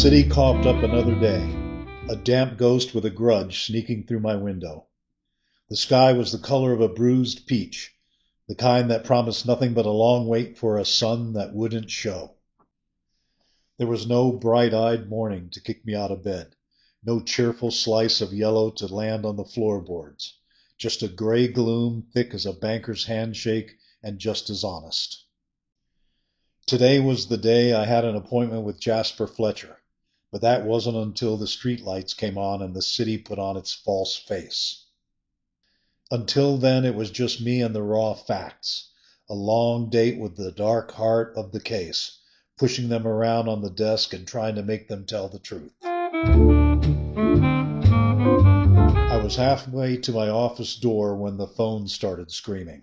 city coughed up another day, a damp ghost with a grudge sneaking through my window. The sky was the color of a bruised peach, the kind that promised nothing but a long wait for a sun that wouldn't show. There was no bright-eyed morning to kick me out of bed, no cheerful slice of yellow to land on the floorboards, just a gray gloom thick as a banker's handshake and just as honest. Today was the day I had an appointment with Jasper Fletcher, but that wasn't until the streetlights came on and the city put on its false face. Until then, it was just me and the raw facts, a long date with the dark heart of the case, pushing them around on the desk and trying to make them tell the truth. I was halfway to my office door when the phone started screaming,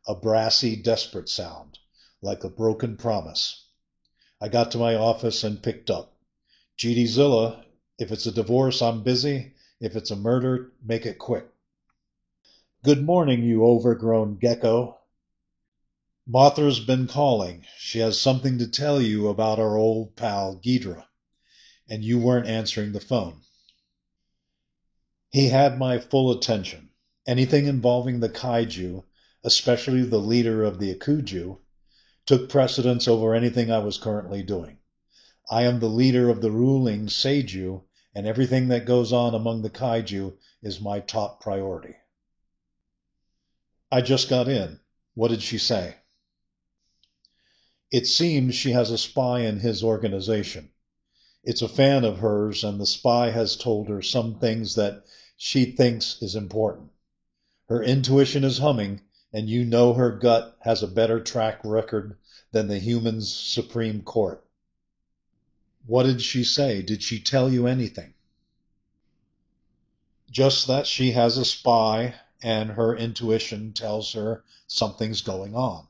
a brassy, desperate sound, like a broken promise. I got to my office and picked up. Gdz, if it's a divorce, I'm busy. If it's a murder, make it quick. Good morning, you overgrown gecko. Martha's been calling. She has something to tell you about our old pal Gdz, and you weren't answering the phone. He had my full attention. Anything involving the kaiju, especially the leader of the Akuju, took precedence over anything I was currently doing. I am the leader of the ruling Seiju, and everything that goes on among the kaiju is my top priority. I just got in. What did she say? It seems she has a spy in his organization. It's a fan of hers, and the spy has told her some things that she thinks is important. Her intuition is humming, and you know her gut has a better track record than the human's Supreme Court. What did she say? Did she tell you anything? Just that she has a spy, and her intuition tells her something's going on.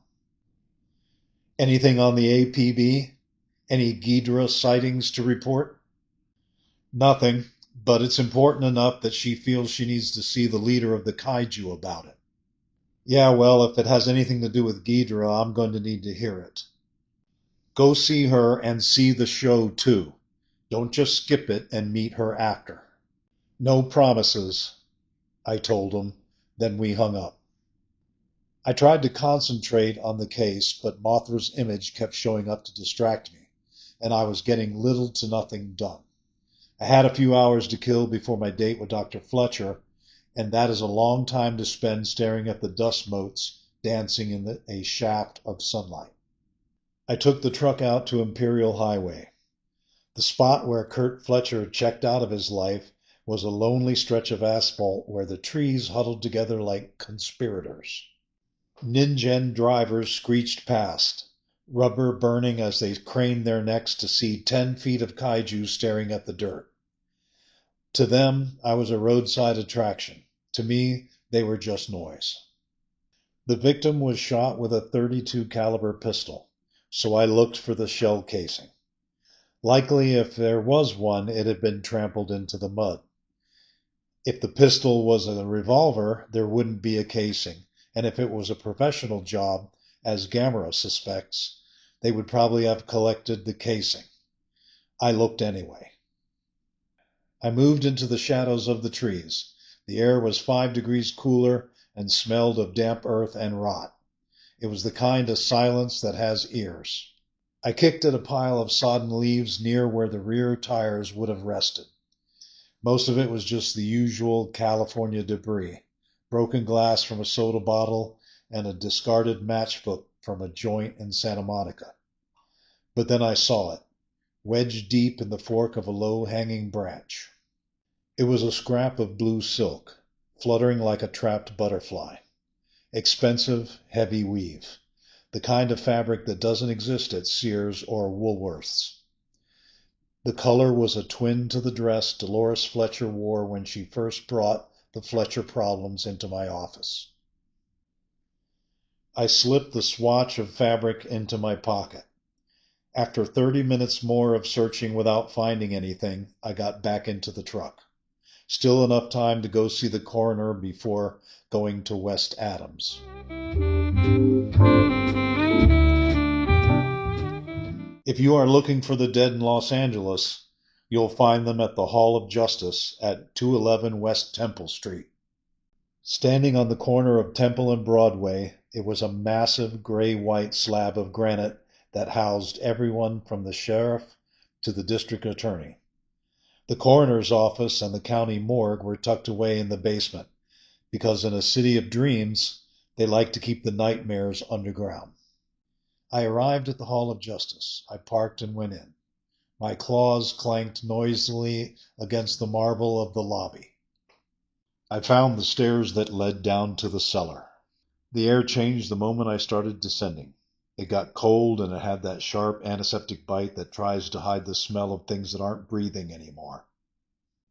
Anything on the APB? Any Gdz sightings to report? Nothing, but it's important enough that she feels she needs to see the leader of the kaiju about it. Yeah, well, if it has anything to do with Gdz, I'm going to need to hear it. Go see her and see the show, too. Don't just skip it and meet her after. No promises, I told him. Then we hung up. I tried to concentrate on the case, but Mothra's image kept showing up to distract me, and I was getting little to nothing done. I had a few hours to kill before my date with Dr. Fletcher, and that is a long time to spend staring at the dust motes dancing in a shaft of sunlight. I took the truck out to Imperial Highway. The spot where Kurt Fletcher checked out of his life was a lonely stretch of asphalt where the trees huddled together like conspirators. Ningen drivers screeched past, rubber burning as they craned their necks to see 10 feet of kaiju staring at the dirt. To them, I was a roadside attraction. To me, they were just noise. The victim was shot with a .32 caliber pistol, so I looked for the shell casing. Likely, if there was one, it had been trampled into the mud. If the pistol was a revolver, there wouldn't be a casing, and if it was a professional job, as Gamera suspects, they would probably have collected the casing. I looked anyway. I moved into the shadows of the trees. The air was 5 degrees cooler and smelled of damp earth and rot. It was the kind of silence that has ears. I kicked at a pile of sodden leaves near where the rear tires would have rested. Most of it was just the usual California debris, broken glass from a soda bottle and a discarded matchbook from a joint in Santa Monica. But then I saw it, wedged deep in the fork of a low-hanging branch. It was a scrap of blue silk, fluttering like a trapped butterfly. Expensive, heavy weave, the kind of fabric that doesn't exist at Sears or Woolworth's. The color was a twin to the dress Dolores Fletcher wore when she first brought the Fletcher problems into my office. I slipped the swatch of fabric into my pocket. After 30 minutes more of searching without finding anything, I got back into the truck. Still enough time to go see the coroner before going to West Adams. If you are looking for the dead in Los Angeles, You'll find them at the Hall of Justice at 211 West Temple Street. Standing on the corner of Temple and Broadway, it was a massive gray-white slab of granite that housed everyone from the sheriff to the district attorney. The coroner's office and the county morgue were tucked away in the basement, because in a city of dreams, they like to keep the nightmares underground. I arrived at the Hall of Justice. I parked and went in. My claws clanked noisily against the marble of the lobby. I found the stairs that led down to the cellar. The air changed the moment I started descending. It got cold and it had that sharp antiseptic bite that tries to hide the smell of things that aren't breathing anymore.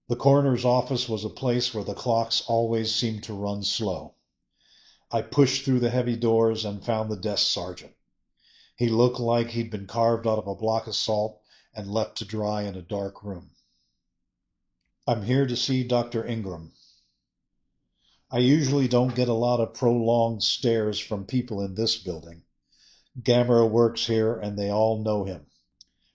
The coroner's office was a place where the clocks always seemed to run slow. I pushed through the heavy doors and found the desk sergeant. He looked like he'd been carved out of a block of salt and left to dry in a dark room. I'm here to see Dr. Ingram. I usually don't get a lot of prolonged stares from people in this building. Gamera works here and they all know him.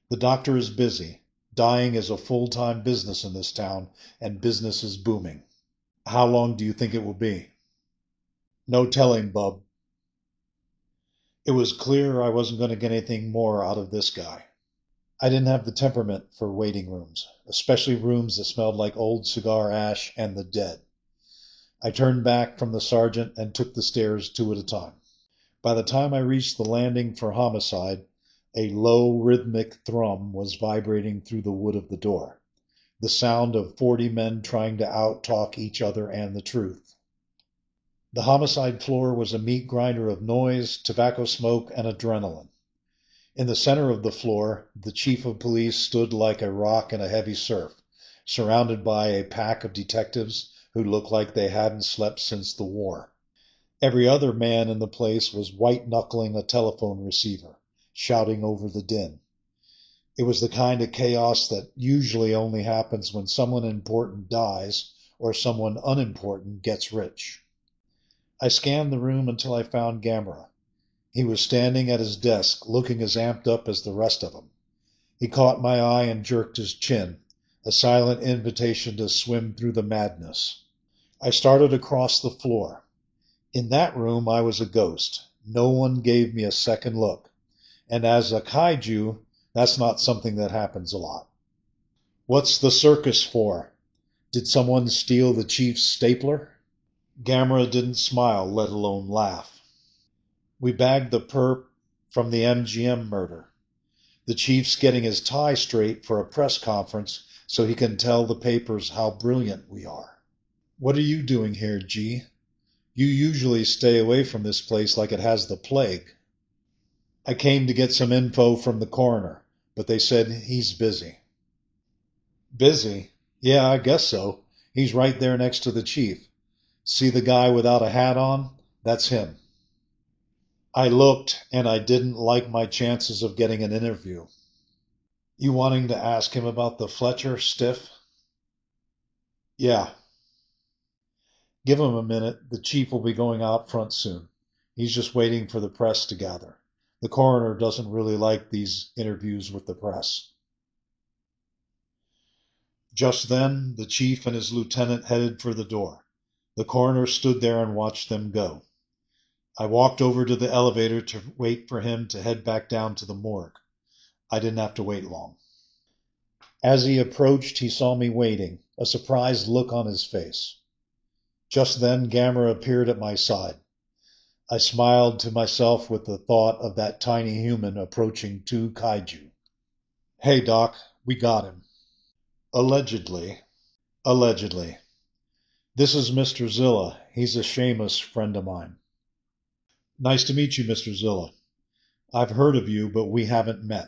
The doctor is busy. Dying is a full-time business in this town, and business is booming. How long do you think it will be? No telling, bub. It was clear I wasn't going to get anything more out of this guy. I didn't have the temperament for waiting rooms, especially rooms that smelled like old cigar ash and the dead. I turned back from the sergeant and took the stairs 2 at a time. By the time I reached the landing for homicide, a low rhythmic thrum was vibrating through the wood of the door, the sound of 40 men trying to out-talk each other and the truth. The homicide floor was a meat grinder of noise, tobacco smoke, and adrenaline. In the center of the floor, the chief of police stood like a rock in a heavy surf, surrounded by a pack of detectives who looked like they hadn't slept since the war. Every other man in the place was white-knuckling a telephone receiver, shouting over the din. It was the kind of chaos that usually only happens when someone important dies or someone unimportant gets rich. I scanned the room until I found Gamera. He was standing at his desk, looking as amped up as the rest of them. He caught my eye and jerked his chin, a silent invitation to swim through the madness. I started across the floor. In that room, I was a ghost. No one gave me a second look. And as a kaiju, that's not something that happens a lot. What's the circus for? Did someone steal the chief's stapler? Gamera didn't smile, let alone laugh. We bagged the perp from the MGM murder. The chief's getting his tie straight for a press conference so he can tell the papers how brilliant we are. What are you doing here, G? You usually stay away from this place like it has the plague. I came to get some info from the coroner, but they said he's busy. Busy? Yeah, I guess so. He's right there next to the chief. See the guy without a hat on? That's him. I looked, and I didn't like my chances of getting an interview. You wanting to ask him about the Fletcher stiff? Yeah. Give him a minute. The chief will be going out front soon. He's just waiting for the press to gather. The coroner doesn't really like these interviews with the press. Just then, the chief and his lieutenant headed for the door. The coroner stood there and watched them go. I walked over to the elevator to wait for him to head back down to the morgue. I didn't have to wait long. As he approached, he saw me waiting, a surprised look on his face. Just then, Gamera appeared at my side. I smiled to myself with the thought of that tiny human approaching 2 kaiju. Hey, Doc, we got him. Allegedly. Allegedly. This is Mr. Zilla. He's a Seamus friend of mine. Nice to meet you, Mr. Zilla. I've heard of you, but we haven't met.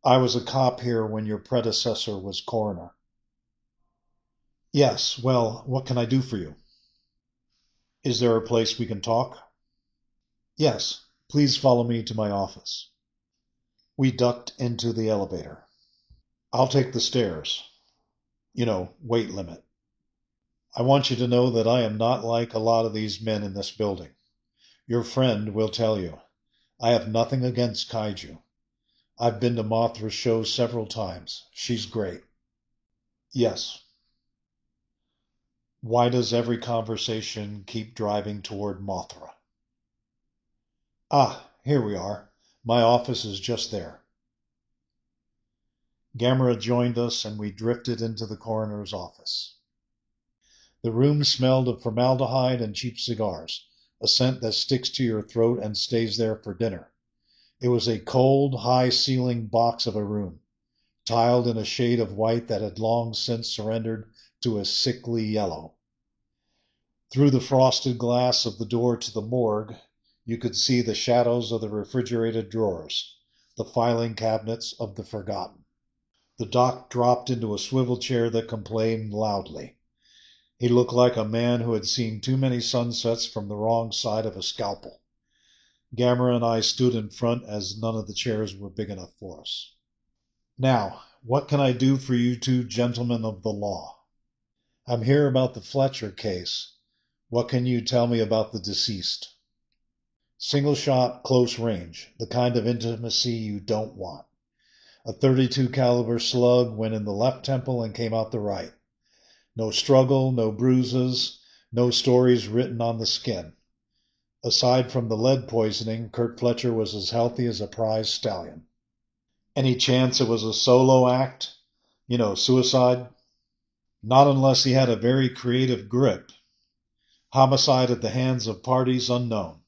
I was a cop here when your predecessor was coroner. Yes, well, what can I do for you? Is there a place we can talk? Yes, please follow me to my office. We ducked into the elevator. I'll take the stairs. Weight limit. I want you to know that I am not like a lot of these men in this building. Your friend will tell you. I have nothing against kaiju. I've been to Mothra's show several times. She's great. Yes. Why does every conversation keep driving toward Mothra? Ah, here we are. My office is just there. Gamera joined us and we drifted into the coroner's office. The room smelled of formaldehyde and cheap cigars, a scent that sticks to your throat and stays there for dinner. It was a cold, high-ceilinged box of a room, tiled in a shade of white that had long since surrendered to a sickly yellow. Through the frosted glass of the door to the morgue, you could see the shadows of the refrigerated drawers, the filing cabinets of the forgotten. The doc dropped into a swivel chair that complained loudly. He looked like a man who had seen too many sunsets from the wrong side of a scalpel. Gamera and I stood in front as none of the chairs were big enough for us. Now, what can I do for you two gentlemen of the law? I'm here about the Fletcher case. What can you tell me about the deceased? Single shot, close range, the kind of intimacy you don't want. A .32 caliber slug went in the left temple and came out the right. No struggle, no bruises, no stories written on the skin. Aside from the lead poisoning, Kurt Fletcher was as healthy as a prize stallion. Any chance it was a solo act? Suicide? Not unless he had a very creative grip. Homicide at the hands of parties unknown.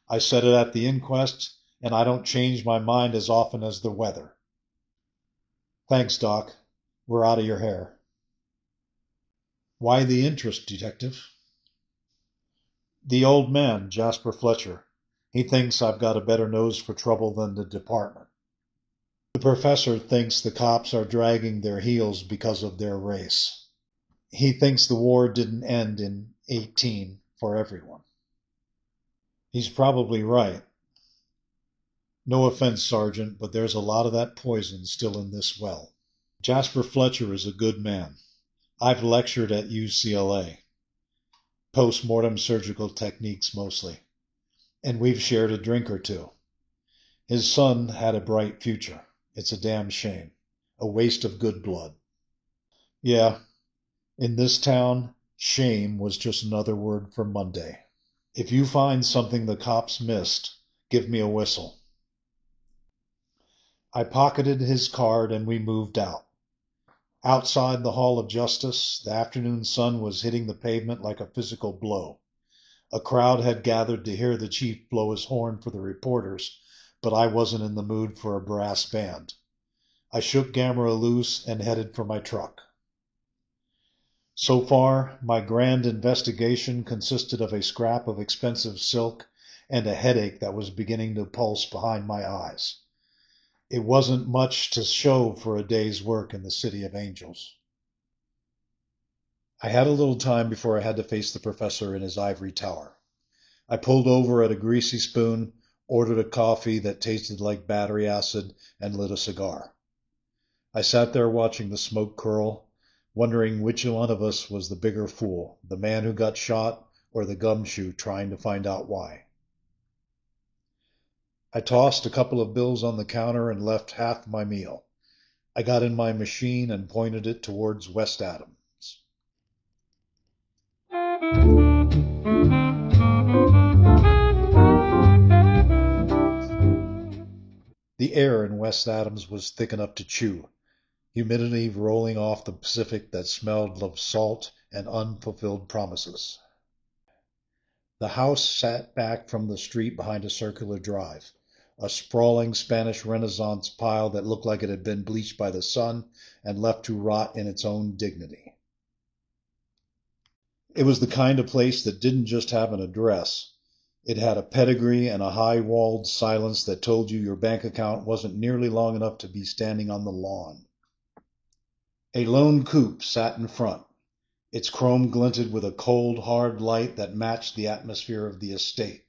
I said it at the inquest, and I don't change my mind as often as the weather. Thanks, Doc. We're out of your hair. Why the interest, Detective? The old man, Jasper Fletcher. He thinks I've got a better nose for trouble than the department. The professor thinks the cops are dragging their heels because of their race. He thinks the war didn't end in 18 for everyone. He's probably right. No offense, Sergeant, but there's a lot of that poison still in this well. Jasper Fletcher is a good man. I've lectured at UCLA. Post-mortem surgical techniques mostly. And we've shared a drink or two. His son had a bright future. It's a damn shame. A waste of good blood. Yeah, in this town, shame was just another word for Monday. If you find something the cops missed, give me a whistle. I pocketed his card and we moved out. Outside the Hall of Justice, the afternoon sun was hitting the pavement like a physical blow. A crowd had gathered to hear the chief blow his horn for the reporters, but I wasn't in the mood for a brass band. I shook Gamera loose and headed for my truck. So far, my grand investigation consisted of a scrap of expensive silk and a headache that was beginning to pulse behind my eyes. It wasn't much to show for a day's work in the City of Angels. I had a little time before I had to face the professor in his ivory tower. I pulled over at a Greasy Spoon, ordered a coffee that tasted like battery acid, and lit a cigar. I sat there watching the smoke curl, wondering which one of us was the bigger fool, the man who got shot or the gumshoe trying to find out why. I tossed a couple of bills on the counter and left half my meal. I got in my machine and pointed it towards West Adams. The air in West Adams was thick enough to chew, humidity rolling off the Pacific that smelled of salt and unfulfilled promises. The house sat back from the street behind a circular drive, a sprawling Spanish Renaissance pile that looked like it had been bleached by the sun and left to rot in its own dignity. It was the kind of place that didn't just have an address. It had a pedigree and a high-walled silence that told you your bank account wasn't nearly long enough to be standing on the lawn. A lone coupe sat in front. Its chrome glinted with a cold, hard light that matched the atmosphere of the estate.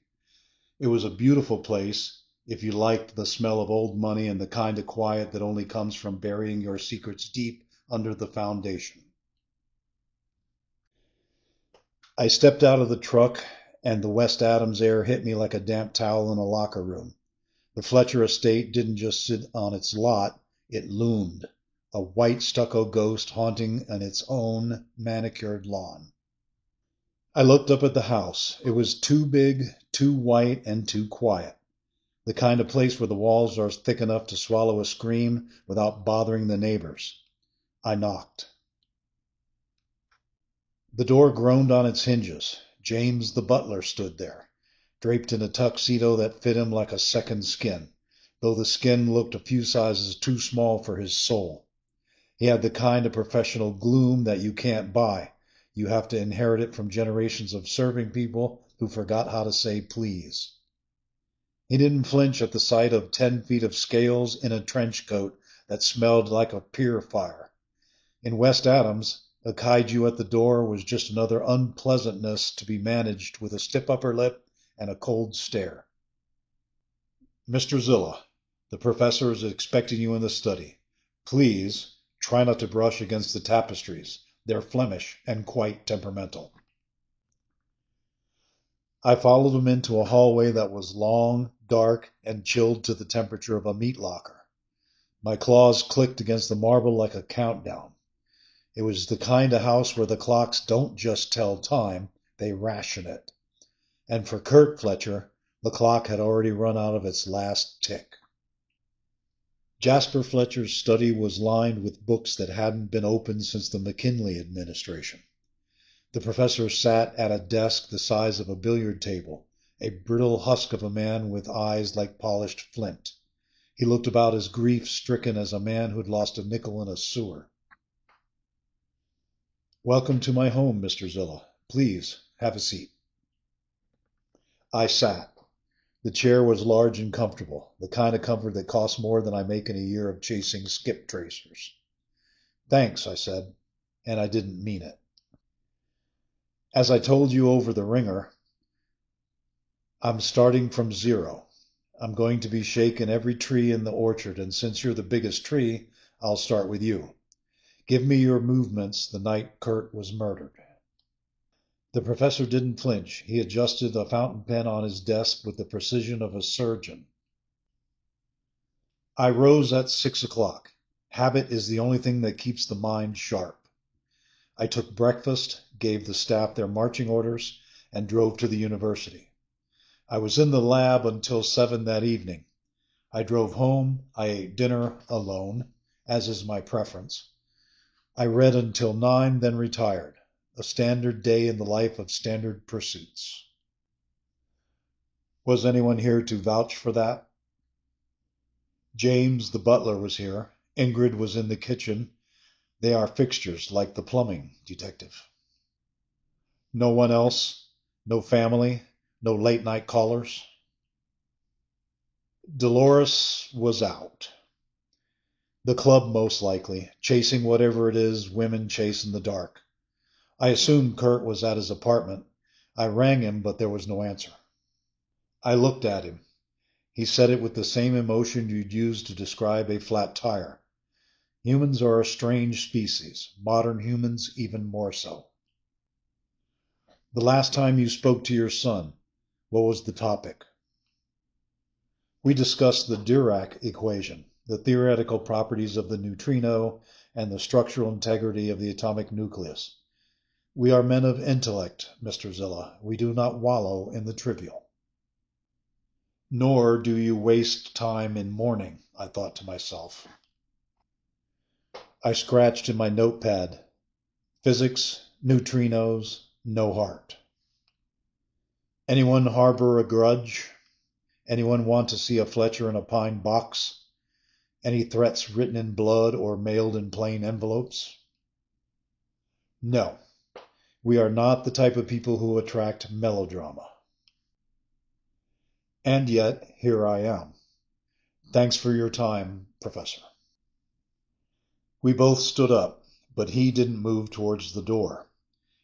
It was a beautiful place, if you liked the smell of old money and the kind of quiet that only comes from burying your secrets deep under the foundation. I stepped out of the truck, and the West Adams air hit me like a damp towel in a locker room. The Fletcher estate didn't just sit on its lot, it loomed. a white stucco ghost haunting on its own manicured lawn. I looked up at the house. It was too big, too white, and too quiet. The kind of place where the walls are thick enough to swallow a scream without bothering the neighbors. I knocked. The door groaned on its hinges. James the butler stood there, draped in a tuxedo that fit him like a second skin, though the skin looked a few sizes too small for his soul. He had the kind of professional gloom that you can't buy. You have to inherit it from generations of serving people who forgot how to say please. He didn't flinch at the sight of 10 feet of scales in a trench coat that smelled like a pier fire. In West Adams, a kaiju at the door was just another unpleasantness to be managed with a stiff upper lip and a cold stare. Mr. Zilla, the professor is expecting you in the study. Please try not to brush against the tapestries. They're Flemish and quite temperamental. I followed him into a hallway that was long, dark, and chilled to the temperature of a meat locker. My claws clicked against the marble like a countdown. It was the kind of house where the clocks don't just tell time, they ration it. And for Kurt Fletcher, the clock had already run out of its last tick. Jasper Fletcher's study was lined with books that hadn't been opened since the McKinley administration. The professor sat at a desk the size of a billiard table, a brittle husk of a man with eyes like polished flint. He looked about as grief-stricken as a man who'd lost a nickel in a sewer. Welcome to my home, Mr. Zilla. Please, have a seat. I sat. The chair was large and comfortable, the kind of comfort that costs more than I make in a year of chasing skip tracers. Thanks, I said, and I didn't mean it. As I told you over the ringer, I'm starting from zero. I'm going to be shaking every tree in the orchard, and since you're the biggest tree, I'll start with you. Give me your movements the night Kurt was murdered. The professor didn't flinch. He adjusted a fountain pen on his desk with the precision of a surgeon. I rose at 6 o'clock. Habit is the only thing that keeps the mind sharp. I took breakfast, gave the staff their marching orders, and drove to the university. I was in the lab until 7 that evening. I drove home. I ate dinner alone, as is my preference. I read until 9, then retired. A standard day in the life of standard pursuits. Was anyone here to vouch for that? James, the butler, was here. Ingrid was in the kitchen. They are fixtures, like the plumbing, detective. No one else? No family? No late-night callers? Dolores was out. The club, most likely, chasing whatever it is women chase in the dark. I assumed Kurt was at his apartment. I rang him, but there was no answer. I looked at him. He said it with the same emotion you'd use to describe a flat tire. Humans are a strange species, modern humans even more so. The last time you spoke to your son, what was the topic? We discussed the Dirac equation, the theoretical properties of the neutrino, and the structural integrity of the atomic nucleus. We are men of intellect, Mr. Zilla. We do not wallow in the trivial. Nor do you waste time in mourning, I thought to myself. I scratched in my notepad. Physics, neutrinos, no heart. Anyone harbor a grudge? Anyone want to see a Fletcher in a pine box? Any threats written in blood or mailed in plain envelopes? No, we are not the type of people who attract melodrama. And yet, here I am. Thanks for your time, Professor. We both stood up, but he didn't move towards the door.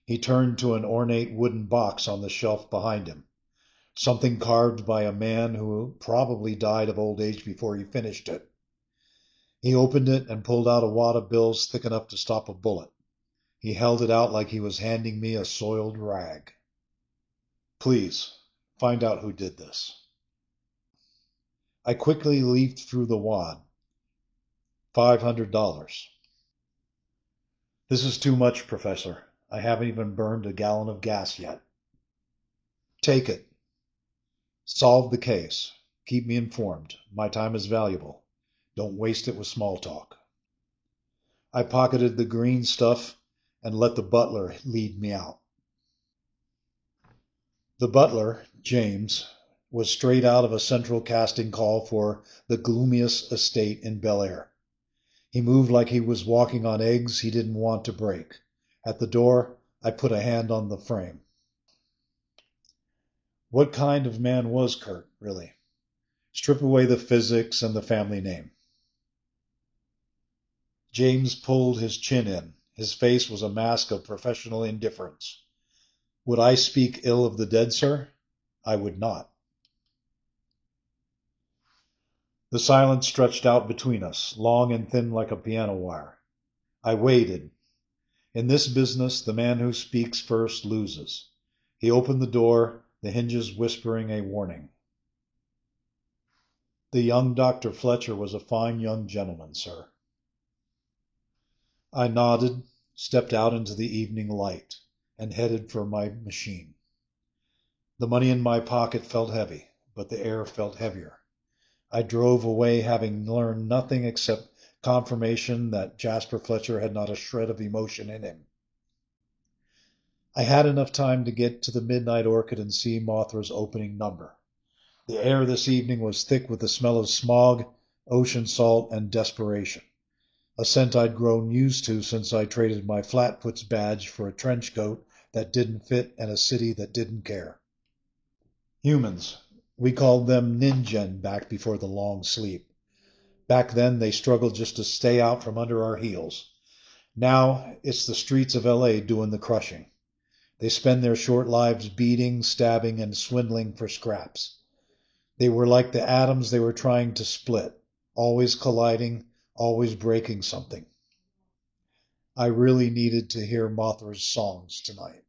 He turned to an ornate wooden box on the shelf behind him, something carved by a man who probably died of old age before he finished it. He opened it and pulled out a wad of bills thick enough to stop a bullet. He held it out like he was handing me a soiled rag. Please, find out who did this. I quickly leafed through the wad. $500. This is too much, Professor. I haven't even burned a gallon of gas yet. Take it. Solve the case. Keep me informed. My time is valuable. Don't waste it with small talk. I pocketed the green stuff and let the butler lead me out. The butler, James, was straight out of a central casting call for the gloomiest estate in Bel Air. He moved like he was walking on eggs he didn't want to break. At the door, I put a hand on the frame. What kind of man was Kurt, really? Strip away the physics and the family name. James pulled his chin in. His face was a mask of professional indifference. Would I speak ill of the dead, sir? I would not. The silence stretched out between us, long and thin like a piano wire. I waited. In this business, the man who speaks first loses. He opened the door, the hinges whispering a warning. The young Dr. Fletcher was a fine young gentleman, sir. I nodded, stepped out into the evening light, and headed for my machine. The money in my pocket felt heavy, but the air felt heavier. I drove away having learned nothing except confirmation that Jasper Fletcher had not a shred of emotion in him. I had enough time to get to the Midnight Orchid and see Mothra's opening number. The air this evening was thick with the smell of smog, ocean salt, and desperation, a scent I'd grown used to since I traded my Flatfoot's badge for a trench coat that didn't fit and a city that didn't care. Humans. We called them Ningen back before the long sleep. Back then they struggled just to stay out from under our heels. Now it's the streets of LA doing the crushing. They spend their short lives beating, stabbing, and swindling for scraps. They were like the atoms they were trying to split, always colliding, always breaking something. I really needed to hear Mothra's songs tonight.